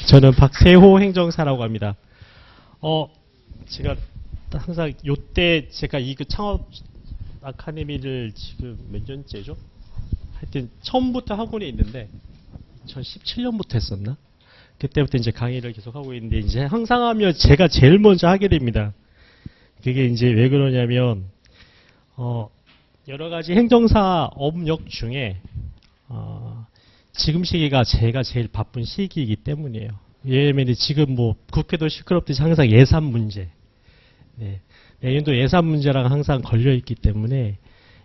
저는 박세호 행정사라고 합니다. 제가 항상 요때 제가 이 창업 아카데미를 지금 몇 년째죠? 하여튼 처음부터 학원에 있는데 2017년부터 했었나? 그때부터 이제 강의를 계속 하고 있는데 이제 항상 하면 제가 제일 먼저 하게 됩니다. 그게 이제 왜 그러냐면 여러 가지 행정사 업력 중에 지금 시기가 제가 제일 바쁜 시기이기 때문이에요. 왜냐면 지금 뭐 국회도 시끄럽듯이 항상 예산 문제, 네. 내년도 예산 문제랑 항상 걸려 있기 때문에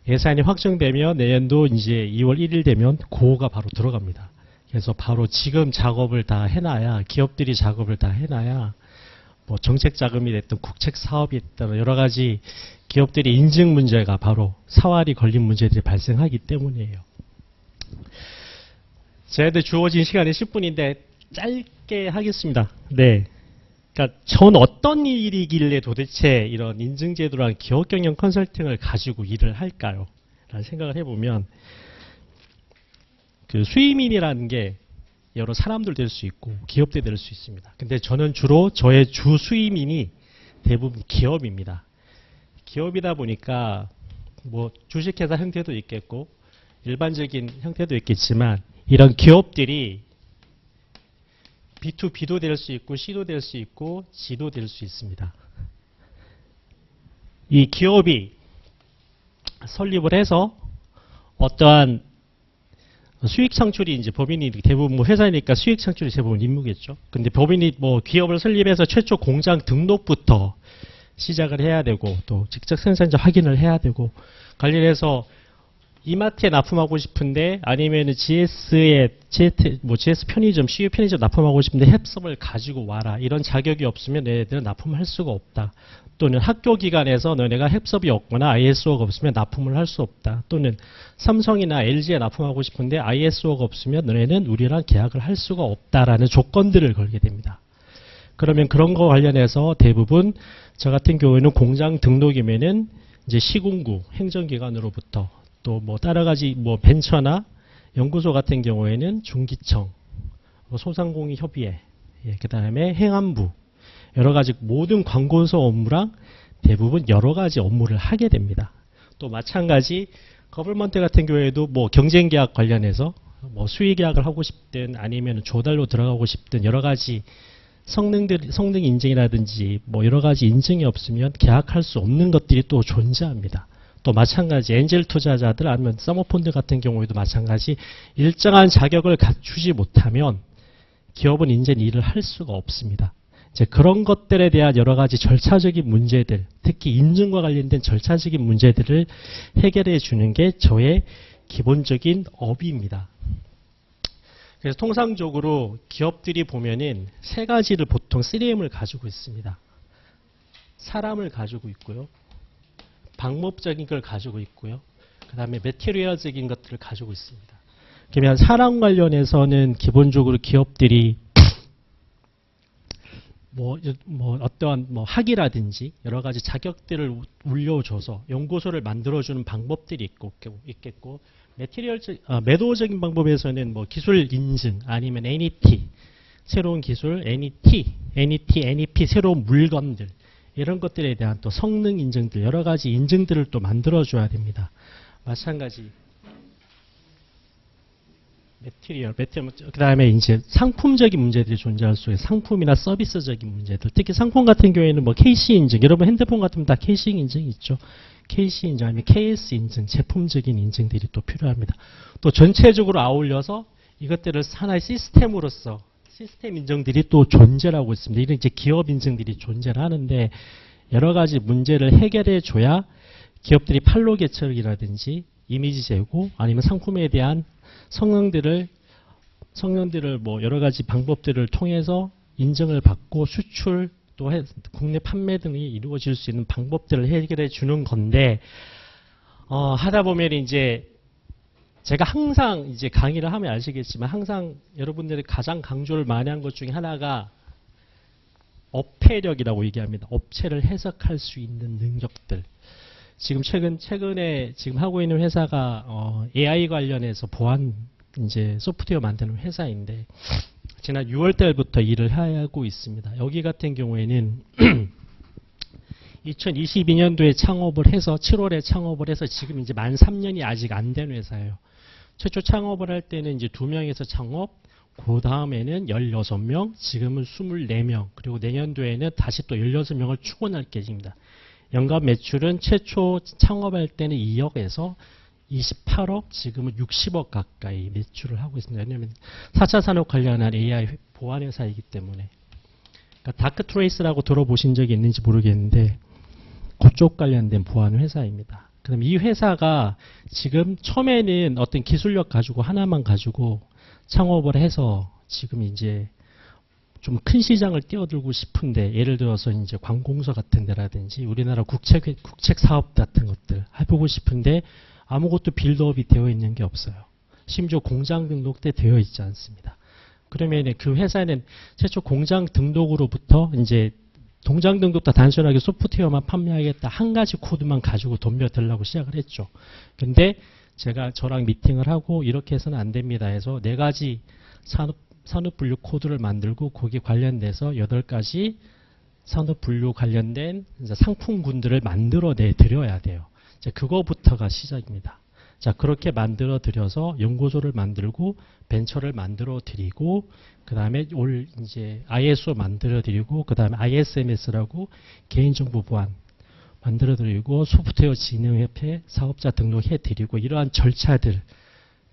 예산이 확정되면 내년도 이제 2월 1일 되면 고가 바로 들어갑니다. 그래서 바로 지금 작업을 다 해놔야, 기업들이 작업을 다 해놔야 뭐 정책 자금이 됐든 국책 사업이 됐든 여러 가지 기업들이 인증 문제가 바로 사활이 걸린 문제들이 발생하기 때문이에요. 저희한테 주어진 시간이 10분인데 짧게 하겠습니다. 네. 그러니까 전 어떤 일이길래 도대체 이런 인증제도랑 기업경영 컨설팅을 가지고 일을 할까요? 라는 생각을 해보면 그 수의민이라는 게 여러 사람들 될 수 있고 기업도 될 수 있습니다. 근데 저는 주로 저의 주 수의민이 대부분 기업입니다. 기업이다 보니까 뭐 주식회사 형태도 있겠고 일반적인 형태도 있겠지만 이런 기업들이 B2B도 될 수 있고 C도 될 수 있고 G도 될 수 있습니다. 이 기업이 설립을 해서 어떠한 수익 창출이 이제 법인이 대부분 뭐 회사니까 수익 창출이 대부분 임무겠죠. 근데 법인이 뭐 기업을 설립해서 최초 공장 등록부터 시작을 해야 되고 또 직접 생산자 확인을 해야 되고 관련해서 이마트에 납품하고 싶은데 아니면 GS 편의점, CU 편의점 납품하고 싶은데 햅섭을 가지고 와라. 이런 자격이 없으면 너네들은 납품할 수가 없다. 또는 학교 기관에서 너네가 햅섭이 없거나 ISO가 없으면 납품을 할 수 없다. 또는 삼성이나 LG에 납품하고 싶은데 ISO가 없으면 너네는 우리랑 계약을 할 수가 없다라는 조건들을 걸게 됩니다. 그러면 그런 거 관련해서 대부분 저 같은 경우에는 공장 등록이면은 이제 시군구 행정기관으로부터 또 뭐 여러 가지 뭐 벤처나 연구소 같은 경우에는 중기청, 소상공인협의회, 그 다음에 행안부 여러 가지 모든 관공서 업무랑 대부분 여러 가지 업무를 하게 됩니다. 또 마찬가지 거버먼트 같은 경우에도 뭐 경쟁계약 관련해서 뭐 수의계약을 하고 싶든 아니면 조달로 들어가고 싶든 여러 가지 성능 인증이라든지 뭐 여러 가지 인증이 없으면 계약할 수 없는 것들이 또 존재합니다. 또 마찬가지 엔젤 투자자들 아니면 서머펀드 같은 경우에도 마찬가지 일정한 자격을 갖추지 못하면 기업은 이제 일을 할 수가 없습니다. 이제 그런 것들에 대한 여러 가지 절차적인 문제들, 특히 인증과 관련된 절차적인 문제들을 해결해 주는 게 저의 기본적인 업입니다. 그래서 통상적으로 기업들이 보면은 세 가지를 보통 3M을 가지고 있습니다. 사람을 가지고 있고요. 방법적인 걸 가지고 있고요. 그 다음에 매티리얼적인 것들을 가지고 있습니다. 그러면 사람 관련해서는 기본적으로 기업들이 뭐 어떠한 뭐 학위라든지 여러 가지 자격들을 올려줘서 연구소를 만들어주는 방법들이 있겠고 매도적인 방법에서는 뭐 기술 인증 아니면 NET 새로운 기술 NET, NEP 새로운 물건들 이런 것들에 대한 또 성능 인증들 여러 가지 인증들을 또 만들어줘야 됩니다. 마찬가지 그 다음에 이제 상품적인 문제들이 존재할 수 있어요. 상품이나 서비스적인 문제들. 특히 상품 같은 경우에는 뭐 KC 인증. 여러분 핸드폰 같으면 다 KC 인증이 있죠. KC 인증 아니면 KS 인증, 제품적인 인증들이 또 필요합니다. 또 전체적으로 아울려서 이것들을 하나의 시스템으로서 시스템 인증들이 또 존재를 하고 있습니다. 이런 이제 기업 인증들이 존재를 하는데 여러 가지 문제를 해결해 줘야 기업들이 판로 개척이라든지 이미지 제고 아니면 상품에 대한 성능들을 뭐 여러 가지 방법들을 통해서 인증을 받고 수출 또 국내 판매 등이 이루어질 수 있는 방법들을 해결해 주는 건데 하다 보면 이제 제가 항상 이제 강의를 하면 아시겠지만 항상 여러분들이 가장 강조를 많이 한 것 중에 하나가 업회력이라고 얘기합니다. 업체를 해석할 수 있는 능력들. 지금 최근에 지금 하고 있는 회사가 AI 관련해서 보안 이제 소프트웨어 만드는 회사인데 지난 6월 달부터 일을 하고 있습니다. 여기 같은 경우에는 2022년도에 창업을 해서 7월에 창업을 해서 지금 이제 만 3년이 아직 안 된 회사예요. 최초 창업을 할 때는 이제 2명에서 창업, 그 다음에는 16명, 지금은 24명, 그리고 내년도에는 다시 또 16명을 추가할 계획입니다. 연간 매출은 최초 창업할 때는 2억에서 28억, 지금은 60억 가까이 매출을 하고 있습니다. 왜냐하면 4차 산업 관련한 AI 보안 회사이기 때문에. 그러니까 다크트레이스라고 들어보신 적이 있는지 모르겠는데 그쪽 관련된 보안 회사입니다. 그럼 이 회사가 지금 처음에는 어떤 기술력 가지고 하나만 가지고 창업을 해서 지금 이제 좀 큰 시장을 뛰어들고 싶은데, 예를 들어서 이제 관공서 같은 데라든지 우리나라 국책 사업 같은 것들 해보고 싶은데 아무것도 빌드업이 되어 있는 게 없어요. 심지어 공장 등록도 되어 있지 않습니다. 그러면 그 회사는 최초 공장 등록으로부터 이제 공장 등록도 단순하게 소프트웨어만 판매하겠다 한 가지 코드만 가지고 덤벼들라고 시작을 했죠. 근데 제가 저랑 미팅을 하고 이렇게 해서는 안 됩니다 해서 4가지 산업 분류 코드를 만들고 거기에 관련돼서 8가지 산업 분류 관련된 이제 상품군들을 만들어 내 드려야 돼요. 이제 그거부터가 시작입니다. 자, 그렇게 만들어 드려서 연구소를 만들고 벤처를 만들어 드리고 그다음에 올 이제 ISO 만들어 드리고 그다음에 ISMS라고 개인정보 보안 만들어 드리고 소프트웨어 진흥협회 사업자 등록해 드리고 이러한 절차들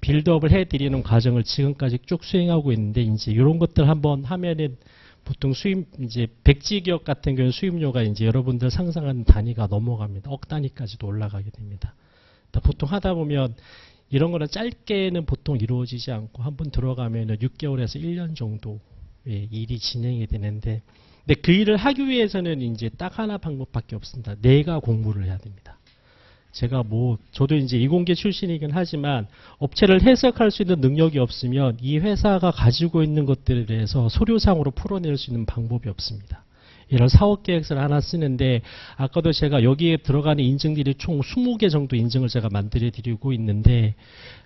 빌드업을 해 드리는 과정을 지금까지 쭉 수행하고 있는데 이제 이런 것들 한번 하면은 보통 수입 이제 백지 기업 같은 경우는 수입료가 이제 여러분들 상상하는 단위가 넘어갑니다. 억 단위까지도 올라가게 됩니다. 보통 하다 보면 이런 거는 짧게는 보통 이루어지지 않고 한번 들어가면은 6개월에서 1년 정도 일이 진행이 되는데, 근데 그 일을 하기 위해서는 이제 딱 하나 방법밖에 없습니다. 내가 공부를 해야 됩니다. 제가 저도 이제 이공계 출신이긴 하지만 업체를 해석할 수 있는 능력이 없으면 이 회사가 가지고 있는 것들에 대해서 서류상으로 풀어낼 수 있는 방법이 없습니다. 이런 사업 계획서를 하나 쓰는데 아까도 제가 여기에 들어가는 인증들이 총 20개 정도 인증을 제가 만들어 드리고 있는데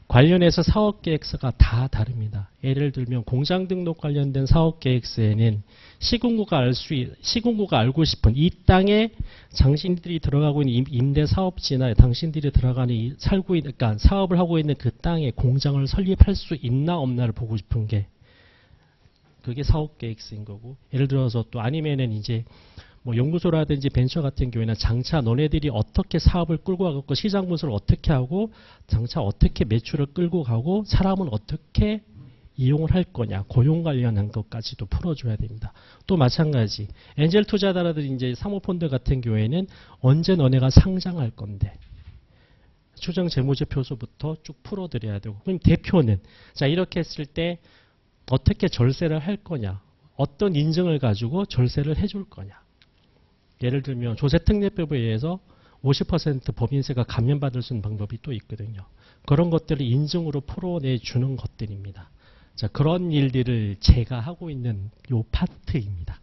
관련해서 사업 계획서가 다 다릅니다. 예를 들면 공장 등록 관련된 사업 계획서에는 시군구가 알고 싶은 이 땅에 당신들이 들어가고 있는 임대 사업지나 당신들이 들어가는 그러니까 사업을 하고 있는 그 땅에 공장을 설립할 수 있나 없나를 보고 싶은 게 그게 사업 계획서인 거고, 예를 들어서 또 아니면은 이제 연구소라든지 벤처 같은 경우에는 장차 너네들이 어떻게 사업을 끌고 가고 시장 분석을 어떻게 하고 장차 어떻게 매출을 끌고 가고 사람은 어떻게 이용을 할 거냐, 고용 관련한 것까지도 풀어줘야 됩니다. 또 마찬가지 엔젤 투자자라든지 이제 사모펀드 같은 경우에는 언제 너네가 상장할 건데 추정 재무제표서부터 쭉 풀어드려야 되고, 그럼 대표는 자 이렇게 했을 때 어떻게 절세를 할 거냐, 어떤 인증을 가지고 절세를 해줄 거냐. 예를 들면 조세특례법에 의해서 50% 법인세가 감면받을 수 있는 방법이 또 있거든요. 그런 것들을 인증으로 풀어내주는 것들입니다. 자, 그런 일들을 제가 하고 있는 요 파트입니다.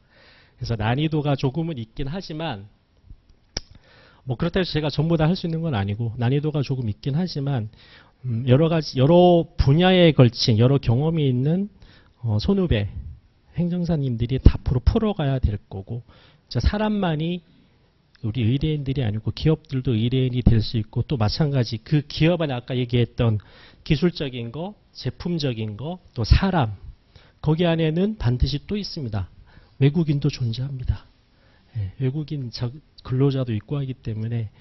그래서 난이도가 조금은 있긴 하지만 그렇다고 해서 제가 전부 다 할 수 있는 건 아니고 난이도가 조금 있긴 하지만 여러 분야에 걸친 여러 경험이 있는 선후배 행정사님들이 다 앞으로 풀어가야 될 거고, 사람만이 우리 의뢰인들이 아니고 기업들도 의뢰인이 될 수 있고, 또 마찬가지 그 기업 안에 아까 얘기했던 기술적인 거, 제품적인 거, 또 사람, 거기 안에는 반드시 또 있습니다. 외국인도 존재합니다. 외국인 근로자도 있고 하기 때문에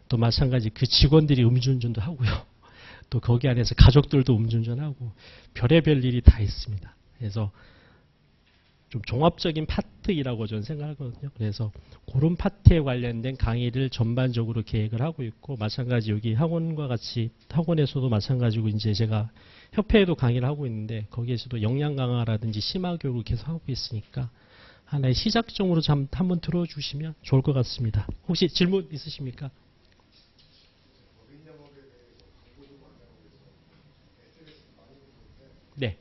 또 마찬가지 그 직원들이 음주운전도 하고요. 또 거기 안에서 가족들도 음주운전하고 별의별 일이 다 있습니다. 그래서 좀 종합적인 파트이라고 저는 생각하거든요. 그래서 그런 파트에 관련된 강의를 전반적으로 계획을 하고 있고, 마찬가지 여기 학원과 같이 학원에서도 마찬가지고 이제 제가 협회에도 강의를 하고 있는데 거기에서도 역량 강화라든지 심화 교육을 계속 하고 있으니까 하나의 시작점으로 한번 들어주시면 좋을 것 같습니다. 혹시 질문 있으십니까? 네.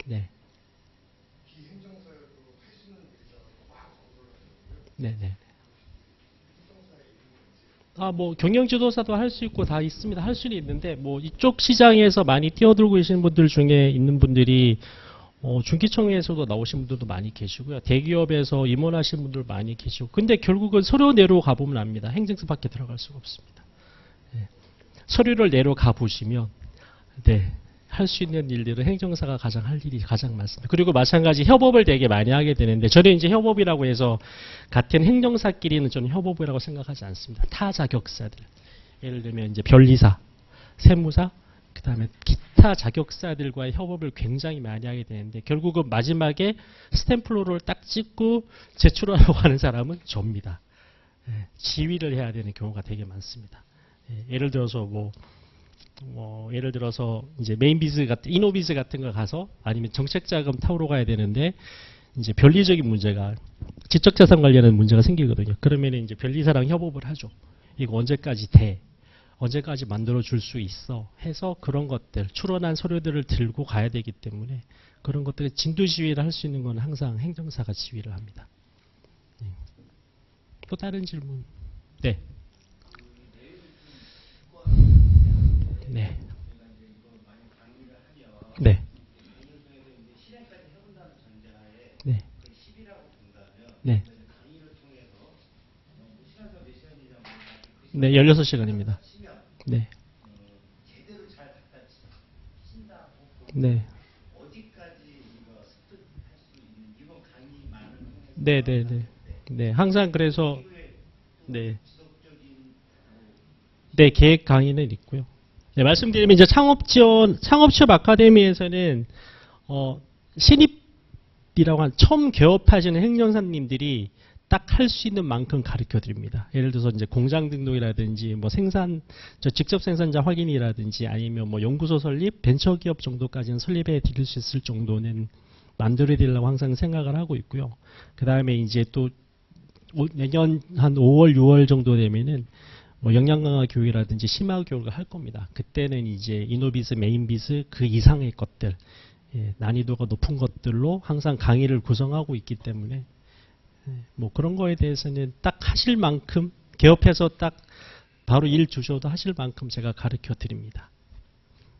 네. 네네. 뭐 경영지도사도 할 수 있고 다 있습니다. 할 수는 있는데 뭐 이쪽 시장에서 많이 뛰어들고 계시는 분들 중에 있는 분들이 중기청에서도 나오신 분들도 많이 계시고요. 대기업에서 임원하신 분들 많이 계시고. 근데 결국은 서류 내로 가보면 압니다. 행정사 밖에 들어갈 수가 없습니다. 네. 서류를 내로 가보시면 네. 할 수 있는 일들은 행정사가 가장 할 일이 가장 많습니다. 그리고 마찬가지 협업을 되게 많이 하게 되는데 저는 이제 협업이라고 해서 같은 행정사끼리는 저는 협업이라고 생각하지 않습니다. 타 자격사들. 예를 들면 이제 변리사, 세무사, 그 다음에 기타 자격사들과의 협업을 굉장히 많이 하게 되는데 결국은 마지막에 스탬플로를 딱 찍고 제출하려고 하는 사람은 접니다. 지휘를 해야 되는 경우가 되게 많습니다. 예를 들어서 예를 들어서 이제 메인비즈 같은 이노비즈 같은 거 가서 아니면 정책자금 타오러 가야 되는데 이제 변리적인 문제가 지적자산 관련한 문제가 생기거든요. 그러면 이제 변리사랑 협업을 하죠. 이거 언제까지 돼? 언제까지 만들어 줄 수 있어? 해서 그런 것들 출원한 서류들을 들고 가야 되기 때문에 그런 것들을 진도 지휘를 할 수 있는 건 항상 행정사가 지휘를 합니다. 또 다른 질문? 네. 네. 네. 네. 네. 네, 16시간입니다. 네. 네. 네, 네, 네. 네, 항상 그래서 네. 네, 계획 강의는 있고요. 네, 말씀드리면 이제 창업취업 아카데미에서는 신입이라고 한 처음 개업하시는 행정사님들이 딱 할 수 있는 만큼 가르쳐 드립니다. 예를 들어서 이제 공장 등록이라든지 뭐 직접 생산자 확인이라든지 아니면 뭐 연구소 설립, 벤처기업 정도까지는 설립해 드릴 수 있을 정도는 만들어 드리려고 항상 생각을 하고 있고요. 그 다음에 이제 또 내년 한 5월, 6월 정도 되면은 뭐 역량 강화 교육이라든지 심화 교육을 할 겁니다. 그때는 이제 이노비즈, 메인비즈 그 이상의 것들, 난이도가 높은 것들로 항상 강의를 구성하고 있기 때문에 뭐 그런 거에 대해서는 딱 하실 만큼 개업해서 딱 바로 일 주셔도 하실 만큼 제가 가르쳐 드립니다.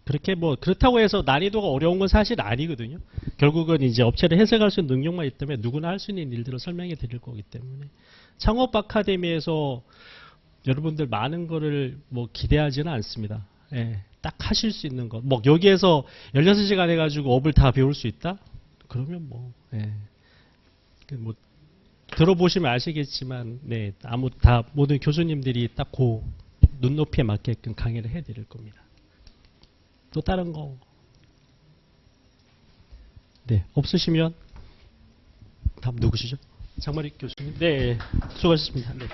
그렇게 뭐 그렇다고 해서 난이도가 어려운 건 사실 아니거든요. 결국은 이제 업체를 해석할 수 있는 능력만 있다면 누구나 할 수 있는 일들을 설명해 드릴 거기 때문에 창업 아카데미에서 여러분들 많은 거를 뭐 기대하지는 않습니다. 딱 하실 수 있는 것. 뭐 여기에서 16시간 해가지고 업을 다 배울 수 있다? 그러면 뭐 들어보시면 아시겠지만 모든 교수님들이 딱 그 눈높이에 맞게끔 강의를 해드릴 겁니다. 또 다른 거 없으시면 다음 누구시죠? 장마리 교수님. 네, 수고하셨습니다. 네.